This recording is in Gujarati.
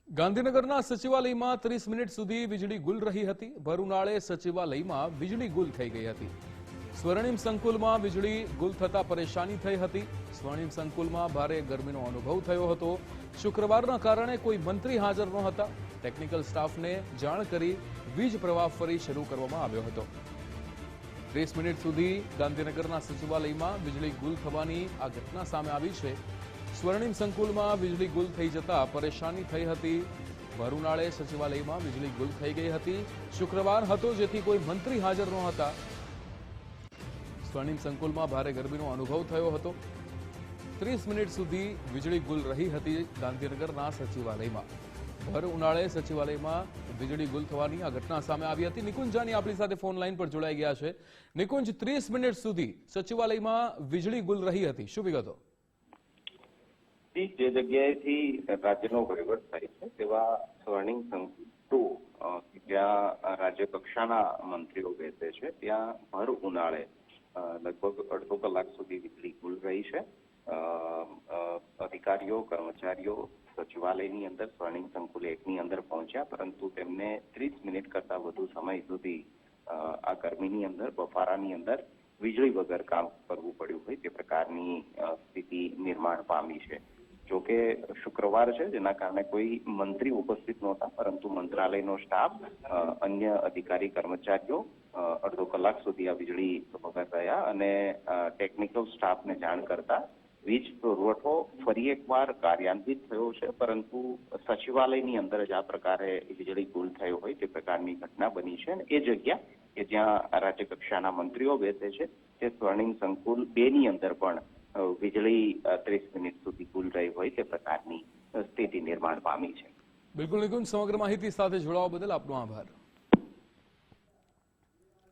ગાંધીનગરના સચિવાલયમાં 30 મિનિટ સુધી વીજળી ગુલ રહી હતી. ભર ઉનાળે સચિવાલયમાં વીજળી ગુલ થઈ ગઈ હતી. સ્વર્ણિમ સંકુલમાં વીજળી ગુલ થતા પરેશાની થઈ હતી. સ્વર્ણિમ સંકુલમાં ભારે ગરમીનો અનુભવ થયો હતો. શુક્રવારના કારણે કોઈ મંત્રી હાજર નહોતા. ટેકનિકલ સ્ટાફને જાણ કરી વીજ પ્રવાહ ફરી શરૂ કરવામાં આવ્યો હતો. 30 મિનિટ સુધી ગાંધીનગરના સચિવાલયમાં વીજળી ગુલ થવાની આ ઘટના સામે આવી છે. સ્વર્ણિમ સંકુલમાં વીજળી ગુલ થઈ જતા પરેશાની થઈ હતી. ભર ઉનાળે સચિવાલયમાં વીજળી ગુલ થઈ ગઈ હતી. શુક્રવાર હતો જેથી કોઈ મંત્રી હાજર નહોતા. સ્વર્ણિમ સંકુલમાં ભારે ગરમીનો અનુભવ થયો હતો. 30 મિનિટ સુધી વીજળી ગુલ રહી હતી ગાંધીનગરના સચિવાલયમાં. ભર ઉનાળે સચિવાલયમાં વીજળી ગુલ થવાની આ ઘટના સામે આવી હતી. નિકુંજ જાની આપણી સાથે ફોન લાઈન પર જોડાઈ ગયા છે. નિકુંજ, 30 મિનિટ સુધી સચિવાલયમાં વીજળી ગુલ રહી હતી, શું વિગતો? જે જગ્યાએથી રાજ્યનો વહીવટ થાય છે તેવા સ્વર્ણિમ સંકુલ જ્યાં રાજ્ય કક્ષાના મંત્રીઓ બેસે છે ત્યાં ભર ઉનાળે લગભગ અડધો કલાક સુધી વીજળી ગુલ રહી છે. અધિકારીઓ, કર્મચારીઓ સચિવાલયની અંદર સ્વર્ણિમ સંકુલ 1 ની અંદર પહોંચ્યા, પરંતુ તેમને 30 મિનિટ કરતા વધુ સમય સુધી આ ગરમીની અંદર, બફારાની અંદર વીજળી વગર કામ કરવું પડ્યું હોય તે પ્રકારની સ્થિતિ નિર્માણ પામી છે. જોકે શુક્રવાર છે જેના કારણે કોઈ મંત્રી ઉપસ્થિત નહોતા, પરંતુ મંત્રાલયનો સ્ટાફ, અન્ય અધિકારી કર્મચારીઓ અડધો કલાક સુધી આ વીજળી વગર રહ્યા અને ટેકનિકલ સ્ટાફને જાણ કરતા વીજ પુરવઠો ફરી એકવાર કાર્યાન્વિત થયો છે. પરંતુ સચિવાલયની અંદર જ આ પ્રકારે વીજળી ગુલ થયો હોય તે પ્રકારની ઘટના બની છે. અને એ જગ્યા કે જ્યાં રાજ્ય કક્ષાના મંત્રીઓ બેસે છે તે સ્વર્ણિમ સંકુલ 2 ની અંદર પણ વીજળી 30 મિનિટ સુધી ગુલ રહી હોય તે પ્રકારની સ્થિતિ નિર્માણ પામી છે. બિલકુલ નિકુંજ, સમગ્ર માહિતી સાથે જોડાવા બદલ આપનો આભાર.